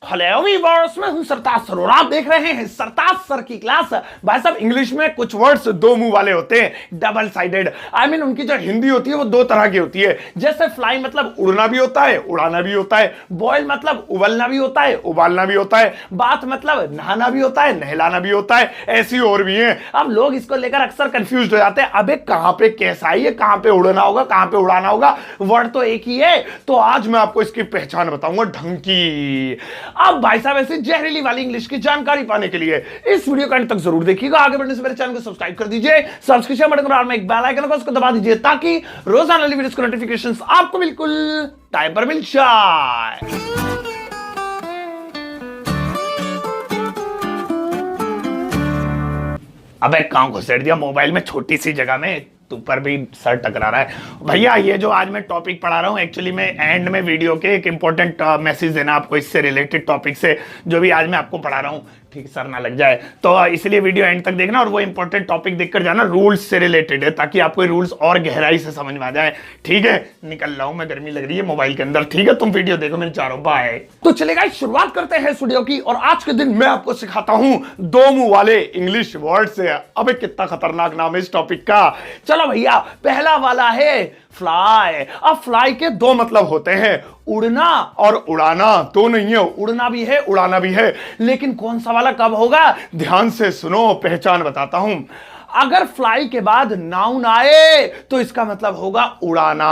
Hello viewers, मैं हूं सरताज sir और आप देख रहे हैं सरताज सर की क्लास। भाई साहब, इंग्लिश में कुछ वर्ड्स दो मुंह वाले होते हैं, डबल साइडेड। आई उनकी जो हिंदी होती है वो दो तरह की होती है। जैसे फ्लाई मतलब उड़ना भी होता है, उड़ाना भी होता है। बॉयल मतलब उबलना भी होता है, उबालना भी होता है। बात मतलब नहाना भी होता है, नहलाना भी होता है। ऐसी और भी है। अब लोग इसको लेकर अक्सर कंफ्यूज हो जाते हैं, अबे कहां पे कैसा है, कहां पे उड़ना होगा, कहां पे उड़ाना होगा। वर्ड तो एक ही है। तो आज मैं आपको इसकी पहचान बताऊंगा ढंग की। अब भाई साहब, ऐसी जहरीली वाली इंग्लिश की जानकारी पाने के लिए इस वीडियो का अंत तक जरूर देखिएगा। आगे बढ़ने से मेरे चैनल को सब्सक्राइब कर दीजिए, सब्सक्रिप्शन बटन पर में एक बेल आइकन को उसको दबा दीजिए ताकि रोजाना वीडियोस के नोटिफिकेशंस आपको बिल्कुल टाइम पर मिल जाए। अबे कहां घुसेड़ दिया मोबाइल में छोटी सी जगह में, तू पर भी सर टकरा रहा है। भैया ये जो आज मैं टॉपिक पढ़ा रहा हूँ, एक्चुअली मैं एंड में वीडियो के एक इंपॉर्टेंट मैसेज देना आपको इससे रिलेटेड टॉपिक से, जो भी आज मैं आपको पढ़ा रहा हूँ, ठीक सर ना लग जाए तो इसलिए वीडियो एंड तक देखना और वो इंपॉर्टेंट टॉपिक देखकर जाना। रूल्स से रिलेटेड है ताकि आपको रूल्स और गहराई से समझ में आ जाए। ठीक है, निकल रहा हूं मैं, गर्मी लग रही है मोबाइल के अंदर। ठीक है, तुम वीडियो देखो, मैं जा रहा हूं, बाय। तो चलेगा, शुरुआत करते हैं इस वीडियो की। और आज के दिन मैं आपको सिखाता हूं दो मुंह वाले इंग्लिश वर्ड से। अबे कितना खतरनाक नाम है इस टॉपिक का। चलो भैया, पहला वाला है फ्लाई। अब फ्लाई के दो मतलब होते हैं, उड़ना और उड़ाना। तो नहीं है, उड़ना भी है, उड़ाना भी है, लेकिन कौन सा वाला कब होगा, ध्यान से सुनो, पहचान बताता हूं। अगर फ्लाई के बाद नाउन आए तो इसका मतलब होगा उड़ाना,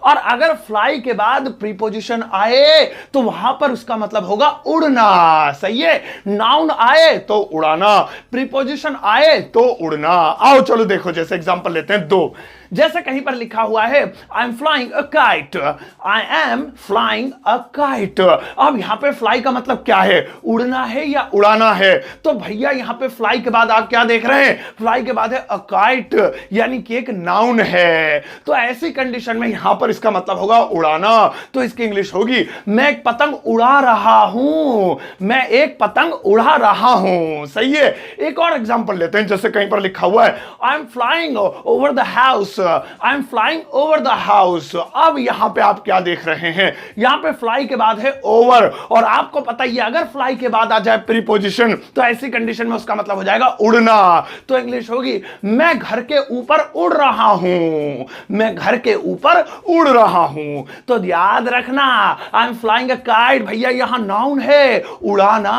और अगर फ्लाई के बाद प्रीपोजिशन आए तो वहां पर उसका मतलब होगा उड़ना। सही है, नाउन आए तो उड़ाना, प्रीपोजिशन आए तो उड़ना। आओ चलो देखो, जैसे एग्जांपल लेते हैं दो। जैसे कहीं पर लिखा हुआ है I am flying a kite, I am flying a kite. अब यहां पे फ्लाई का मतलब क्या है, उड़ना है या उड़ाना है। तो भैया यहां पे फ्लाई के बाद आप क्या देख रहे हैं, फ्लाई के बाद है अ काइट, यानी कि एक नाउन है। तो ऐसी कंडीशन में यहां पर इसका मतलब होगा उड़ाना। तो इसकी इंग्लिश होगी मैं एक पतंग उड़ा रहा हूं, मैं एक पतंग उड़ा रहा हूं। सही है, एक और एग्जांपल लेते हैं। जैसे कहीं पर लिखा हुआ है I am flying over the house, I am flying over the house. अब यहां पे आप क्या देख रहे हैं, यहां पे फ्लाई के बाद है ओवर, और आपको पता ही है अगर फ्लाई के बाद आ जाए प्रीपोजिशन तो ऐसी कंडीशन में उसका मतलब हो जाएगा उड़ना। तो इंग्लिश होगी मैं घर के ऊपर उड़ रहा हूं, मैं घर के ऊपर उड़ रहा हूं। तो याद रखना, I am flying a kite, भैया यहां नाउन है उड़ाना।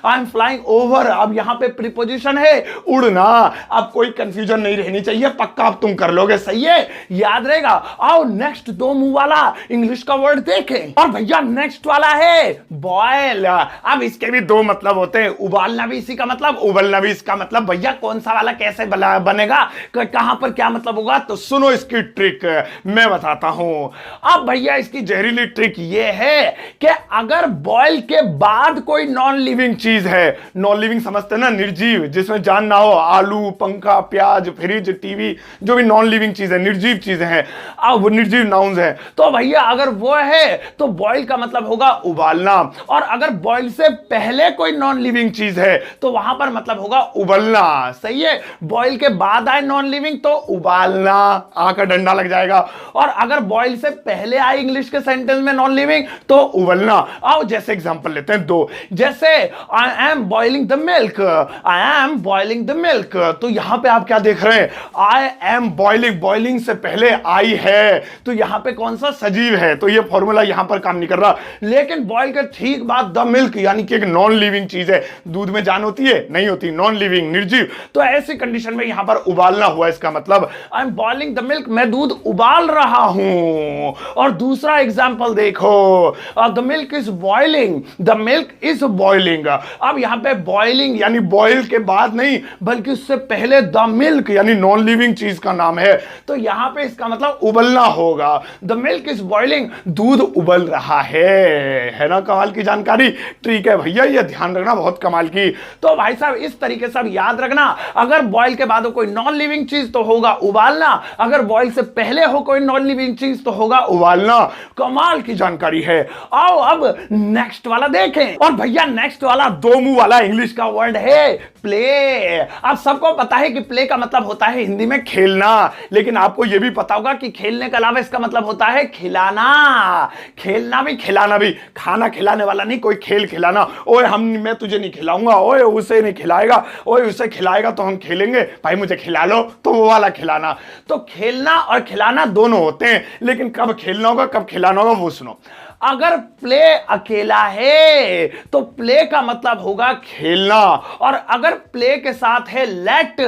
आई एम फ्लाइंग ओवर, अब यहां पे प्रीपोजिशन है उड़ना। अब कोई कंफ्यूजन नहीं रहनी चाहिए, पक्का अब तुम कर लोगे। सही है, याद रहेगा। आओ नेक्स्ट दो मुंह वाला इंग्लिश का वर्ड देखें। और भैया नेक्स्ट वाला है बॉयल। अब इसके भी दो मतलब होते हैं, उबालना भी इसी का मतलब, उबलना भी इसका मतलब। भैया कौन सा वाला कैसे बनेगा, कहां पर क्या मतलब होगा, तो सुनो इसकी ट्रिक मैं बताता हूं। अब भैया इसकी जहरीली ट्रिक ये है कि अगर बॉयल के बाद कोई नॉन लिविंग चीज है, नॉन लिविंग समझते ना, निर्जीव, जिसमें जान ना हो, आलू, पंखा, प्याज, फ्रिज, टीवी, जो भी नॉन लिविंग चीजें, निर्जीव चीजें हैं, अब वो निर्जीव नाउन्स हैं। तो भैया अगर वो है तो बॉयल का मतलब होगा उबालना, और अगर बॉयल से पहले कोई नॉन लिविंग चीज है तो वहां पर मतलब होगा उबलना। सही है, बॉयल के बाद आए नॉन लिविंग तो उबालना, आंख का डंडा लग जाएगा। और अगर बॉयल से पहले आए इंग्लिश के सेंटेंस में नॉन लिविंग तो उबलना। आओ जैसे एग्जांपल लेते हैं दो। जैसे आई am boiling the milk, I am boiling the milk. तो यहां पे आप क्या देख रहे हैं, आई एम बॉइलिंग, बॉइलिंग से पहले आई है, तो यहां पे कौन सा सजीव है, तो ये फॉर्मूला यहां पर काम नहीं कर रहा। लेकिन बॉइल के ठीक बाद द मिल्क, यानी कि एक नॉन लिविंग चीज है। दूध में जान होती है, नहीं होती, नॉन लिविंग, निर्जीव। तो ऐसी कंडीशन में यहां पर उबालना हुआ, इसका मतलब आई एम बॉइलिंग द मिल्क, मैं दूध उबाल रहा हूं। और दूसरा एग्जांपल देखो, the milk is boiling, the milk is boiling. अब यहां पे बॉइलिंग यानी बॉइल के बाद नहीं, बल्कि उससे पहले द मिल्क यानी नॉन लिविंग चीज का नाम है, तो यहां पे इसका मतलब उबलना होगा। द मिल्क इज बॉइलिंग, दूध उबल रहा है ना। कमाल की जानकारी, ठीक है भैया, ये ध्यान रखना, बहुत कमाल की। तो भाई साहब इस तरीके से याद रखना, अगर बॉइल के बाद हो कोई नॉन लिविंग चीज तो होगा उबालना, अगर बॉइल से पहले हो कोई नॉन लिविंग चीज तो होगा उबालना। कमाल की जानकारी है। आओ अब नेक्स्ट वाला देखें। और भैया नेक्स्ट वाला दो मुंह वाला इंग्लिश का वर्ड है प्ले। अब सबको पता है कि प्ले का मतलब होता है हिंदी में खेलना, लेकिन आपको यह भी पता होगा कि खेलने के अलावा इसका मतलब होता है खिलाना। खेलना भी खिलाना भी, खाना खिलाने वाला नहीं, कोई खेल खिलाना। ओए मैं तुझे नहीं खिलाऊंगा, ओए उसे नहीं खिलाएगा, ओए उसे खिलाएगा तो हम खेलेंगे, भाई मुझे खिला लो, तो वो वाला खिलाना। तो खेलना और खिलाना दोनों होते हैं, लेकिन कब खेलना होगा कब खिलाना होगा वो सुनो। अगर प्ले अकेला है तो प्ले का मतलब होगा खेलना, और अगर प्ले के साथ है लेट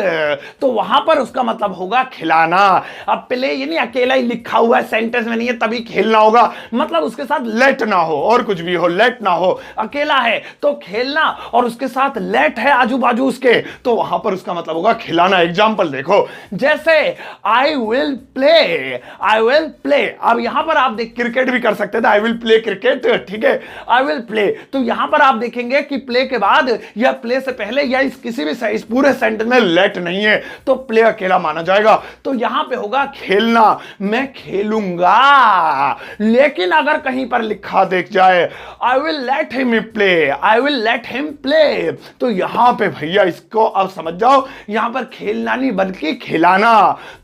तो वहां पर उसका मतलब होगा खिलाना। अब प्ले ये नहीं अकेला ही लिखा हुआ है, सेंटेंस में नहीं है, तभी खेलना होगा, मतलब उसके साथ लेट ना हो और कुछ भी हो, लेट ना हो। अकेला है तो खेलना और उसके साथ लेट है आजू बाजू उसके, तो वहां पर उसका मतलब होगा खिलाना। एग्जाम्पल देखो, जैसे I will play, I will play. अब यहां पर आप देख क्रिकेट भी कर सकते थे, आई विल प्ले क्रिकेट, ठीक है, आई विल प्ले। तो यहां पर आप देखेंगे कि प्ले के बाद या प्ले से पहले या इस किसी भी इस पूरे सेंटेंस में लेट नहीं है, तो प्ले अकेला माना जाएगा। तो यहां पे होगा खेलना, मैं खेलूंगा। लेकिन अगर कहीं पर लिखा देख जाए आई will let him play, I will let him play, तो यहां पे भैया इसको अब समझ जाओ, यहां पर खेलना नहीं बल्कि खिलाना।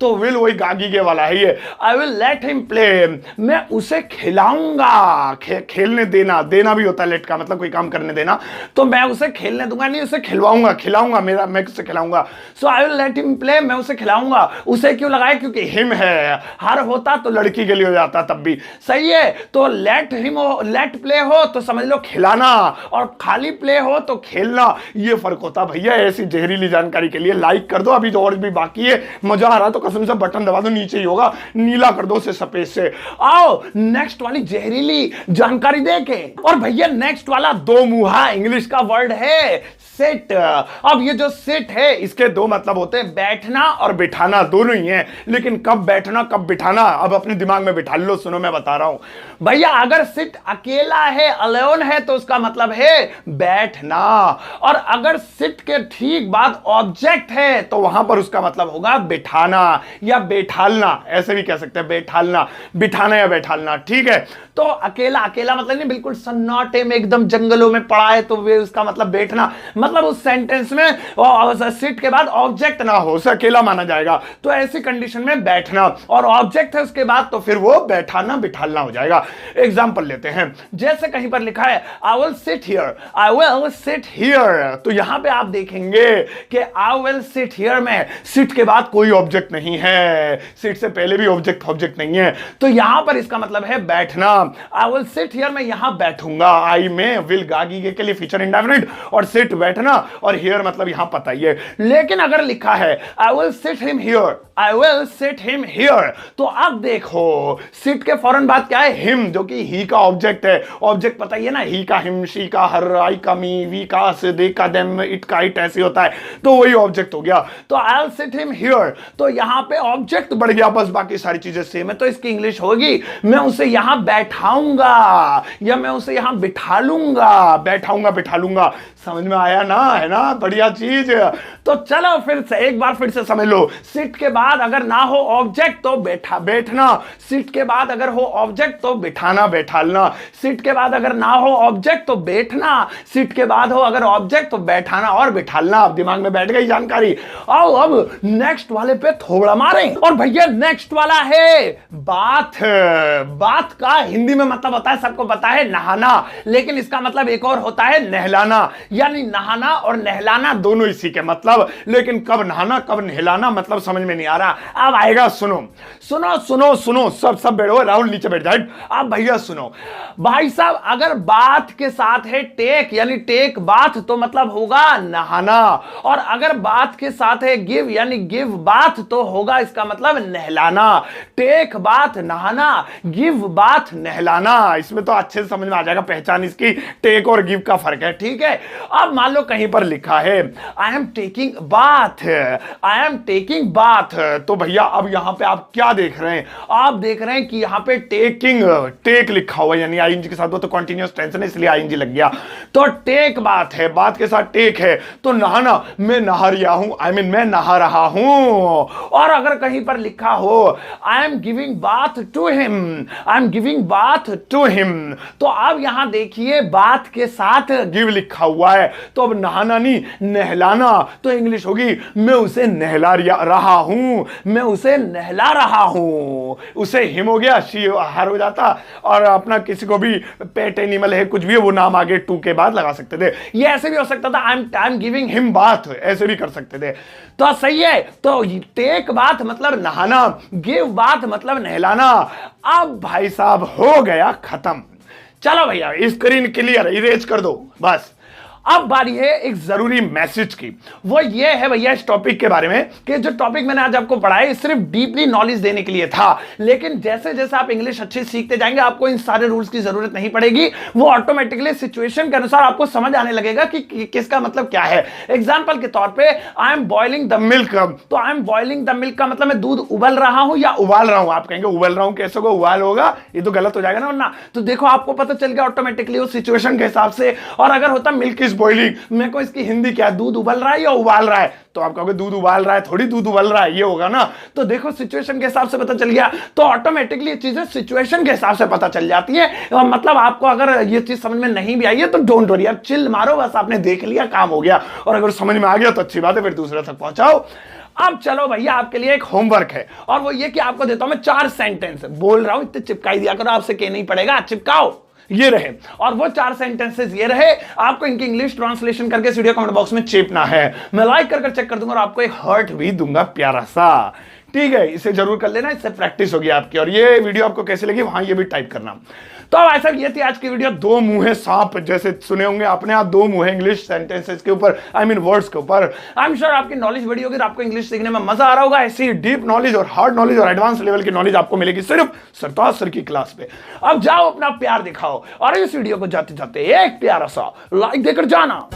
तो विल वही गागी के वाला है ये, आई विल लेट हिम प्ले, मैं उसे खिलाऊंगा। खेलने देना, देना भी होता है लेट का मतलब कोई काम करने देना, तो मैं उसे खेलने दूंगा नहीं, उसे खिलवाऊंगा, खिलाऊंगा, मैं उसे खिलाऊंगा। So I will let him play, मैं उसे खिलाऊंगा। उसे क्यों लगाया? क्योंकि हिम है, हर होता तो लड़की के लिए हो जाता तब भी, सही है। तो लेट हिम हो, लेट प्ले हो तो समझ लो खिलाना, और खाली प्ले हो तो खेलना, ये फर्क होता भैया। ऐसी जहरीली जानकारी के लिए लाइक कर दो, अभी तो और भी बाकी है, मजा आ रहा तो कसम से बटन दबा दो, नीचे ही होगा, नीला कर दो उसे सफेद से। आओ नेक्स्ट वाली जहरीली जानकारी देके, और भैया नेक्स्ट वाला दो मुहा इंग्लिश का वर्ड है सिट। अब ये जो सिट है इसके दो मतलब होते हैं, बैठना और बिठाना, दोनों ही हैं, लेकिन कब बैठना कब बिठाना अब अपने दिमाग में बिठा लो। सुनो मैं बता रहा हूं भैया, अगर सिट अकेला है, अलोन है, तो उसका मतलब है बैठना, और अगर सिट के ठीक बाद ऑब्जेक्ट है तो वहां पर उसका मतलब होगा बिठाना या बैठालना, ऐसे भी कह सकते हैं, बैठालना, बिठाना या बैठालना, ठीक है। तो अकेला, अकेला मतलब नहीं बिल्कुल सन्नाटे में एकदम जंगलों में पड़ा है तो वे उसका मतलब बैठना, मतलब उस सेंटेंस में सिट के बाद ऑब्जेक्ट ना हो, उसे अकेला माना जाएगा, तो ऐसी कंडीशन में बैठना, और ऑब्जेक्ट है उसके बाद तो फिर वो बैठाना बिठालना हो जाएगा। एग्जांपल लेते हैं, जैसे कहीं पर लिखा है I will sit here, I will sit here, तो यहां पे आप देखेंगे कि आई विल सिट हियर में सिट के बाद कोई ऑब्जेक्ट नहीं है, सिट से पहले भी ऑब्जेक्ट नहीं है, तो यहां पर इसका मतलब है बैठना। आई विल सिट हियर, मैं यहां बैठूंगा, आई में विल गागी के लिए फीचर इंडेफिनिट, और सिट बैठना, और हियर मतलब यहां पता ही है। लेकिन अगर लिखा है I will sit him here, I will sit him here, तो अब देखो सिट के फौरन बाद क्या है, हिम, जो कि ही का ऑब्जेक्ट है। ऑब्जेक्ट पता ही है ना, ही का हिम, शी का हर, आई का मी, वी का से, दे का देम, इट का इट, ऐसे होता है, तो वही ऑब्जेक्ट हो गया। तो I will sit him here, तो यहां पे ऑब्जेक्ट बढ़ गया, बस बाकी सारी चीजें सेम है, तो इसकी इंग्लिश होगी मैं उसे यहां बैठाऊंगा या मैं उसे यहां बिठा लूंगा, बैठाऊंगा बिठा लूंगा। समझ में आया ना, है ना, बढ़िया चीज। तो चलो फिर से एक बार फिर से समझ लो, सिट के बाद अगर ना हो ऑब्जेक्ट तो बैठना, सिट के बाद अगर हो ऑब्जेक्ट तो बिठाना बैठालना, सिट के बाद अगर ना हो ऑब्जेक्ट तो बैठना, सिट के बाद हो अगर ऑब्जेक्ट तो बैठाना और बिठालना। अब दिमाग में बैठ गई जानकारी। आओ अब नेक्स्ट वाले पे थोड़ा मारें, और भैया नेक्स्ट वाला है बाथ। बाथ का हिंदी में मतलब होता है, सबको पता है, नहाना, लेकिन इसका मतलब एक और होता है नहलाना, यानी नहाना और नहलाना दोनों इसी के मतलब, लेकिन कब नहाना कब नहलाना मतलब समझ में नहीं आ रहा। अब आएगा, सुनो सुनो सुनो सुनो, सब बैठो, राहुल नीचे बैठ जाए। अब भैया सुनो भाई साहब, अगर बाथ के साथ है टेक, यानी टेक बाथ, तो मतलब होगा नहाना, और अगर बाथ के साथ है गिव, यानी गिव बाथ, तो होगा इसका मतलब नहलाना। टेक बाथ नहाना, गिव बाथ नहलाना, इसमें तो अच्छे से समझ में आ जाएगा पहचान इसकी, टेक और गिव का फर्क है, ठीक है। अब मान लो कहीं पर लिखा है I am taking bath, I am taking bath, तो भैया अब यहां पे आप क्या देख रहे हैं, आप देख रहे हैं कि यहां पे टेकिंग, टेक लिखा हुआ है, यानी आईएनजी के साथ, वो तो कंटीन्यूअस टेंस है इसलिए आईएनजी लग गया, तो टेक बात है, बात के साथ टेक है, तो नहाना, मैं नहा रहा हूं, आई मीन मैं नहा रहा हूं। और अगर कहीं पर लिखा हो I am giving bath to him, I am giving bath to him. तो अब यहां देखिए बात के साथ गिव लिखा हुआ है, तो अब नहाना नहीं नहलाना, तो इंग्लिश होगी मैं उसे नहला रहा हूं, मैं उसे नहला रहा हूं। उसे हिम हो गया, शी हर हो जाता, और अपना किसी को भी पेट एनिमल है कुछ भी है वो नाम आगे टू के बाद लगा सकते थे। ये ऐसे भी हो सकता था आई एम गिविंग हिम बाथ, ऐसे भी कर सकते थे। तो सही है, तो टेक बाथ मतलब नहाना, गिव बाथ मतलब नहलाना। अब भाई साहब हो गया खत्म। चलो भैया स्क्रीन क्लियर, इरेज कर दो बस। अब बारी है एक जरूरी मैसेज की, वो ये है भैया इस टॉपिक के बारे में कि जो टॉपिक मैंने आज आपको पढ़ाया सिर्फ डीपली नॉलेज देने के लिए था, लेकिन जैसे जैसे आप इंग्लिश अच्छे सीखते जाएंगे आपको इन सारे रूल्स की जरूरत नहीं पड़ेगी, वो ऑटोमेटिकली सिचुएशन के अनुसार आपको समझ आने लगेगा कि किसका मतलब क्या है। एग्जाम्पल के तौर पर I am boiling the milk, तो I am boiling the milk का मतलब मैं दूध उबल रहा हूं या उबाल रहा हूं। आप कहेंगे उबल रहा हूं कैसे को उबाल होगा, ये तो गलत हो जाएगा ना वरना। तो देखो आपको पता चल गया ऑटोमेटिकली उस सिचुएशन के हिसाब से। और अगर होता मिल्क बॉइलिंग, मेरे को इसकी हिंदी क्या है, दूध उबल रहा है या उबाल रहा है, तो आप कहोगे दूध उबाल रहा है थोड़ी दूध उबल रहा है, ये होगा ना। तो देखो सिचुएशन के हिसाब से पता चल गया, तो ऑटोमेटिकली ये चीजें सिचुएशन के हिसाब से पता चल जाती है। मतलब आपको अगर ये चीज समझ में नहीं भी आई है तो डोंट वरी, आप चिल मारो, बस आपने देख लिया काम हो गया। और अगर समझ में आ गया तो अच्छी बात है, फिर दूसरे तक पहुंचाओ। अब चलो भैया आपके लिए एक होमवर्क है, और वो ये कि आपको देता हूं मैं 4 सेंटेंस, बोल रहा हूं इतने चिपकाई दिया करो, आपसे कहना ही पड़ेगा, चिपकाओ ये रहे। और वो 4 सेंटेंसेस ये रहे, आपको इनकी इंग्लिश ट्रांसलेशन करके वीडियो कमेंट बॉक्स में चेपना है। मैं लाइक कर चेक कर दूंगा और आपको एक हार्ट भी दूंगा प्यारा सा, ठीक है। इसे जरूर कर लेना, इससे प्रैक्टिस होगी आपकी। और ये वीडियो आपको कैसी लगी वहां ये भी टाइप करना। तो भाई साहब ये थी आज की वीडियो, 2 मुंह सांप जैसे सुने होंगे आपने, आप 2 मुंह इंग्लिश सेंटेंसेस के ऊपर, आई मीन वर्ड्स के ऊपर। आई एम श्योर आपकी नॉलेज बढ़ी होगी, आपको इंग्लिश सीखने में मजा आ रहा होगा। ऐसी डीप नॉलेज और हार्ड नॉलेज और एडवांस लेवल की नॉलेज आपको मिलेगी सिर्फ सरताज सर की क्लास पे। अब जाओ अपना प्यार दिखाओ, और इस वीडियो को जाते जाते एक प्यारा सा लाइक देकर जाना।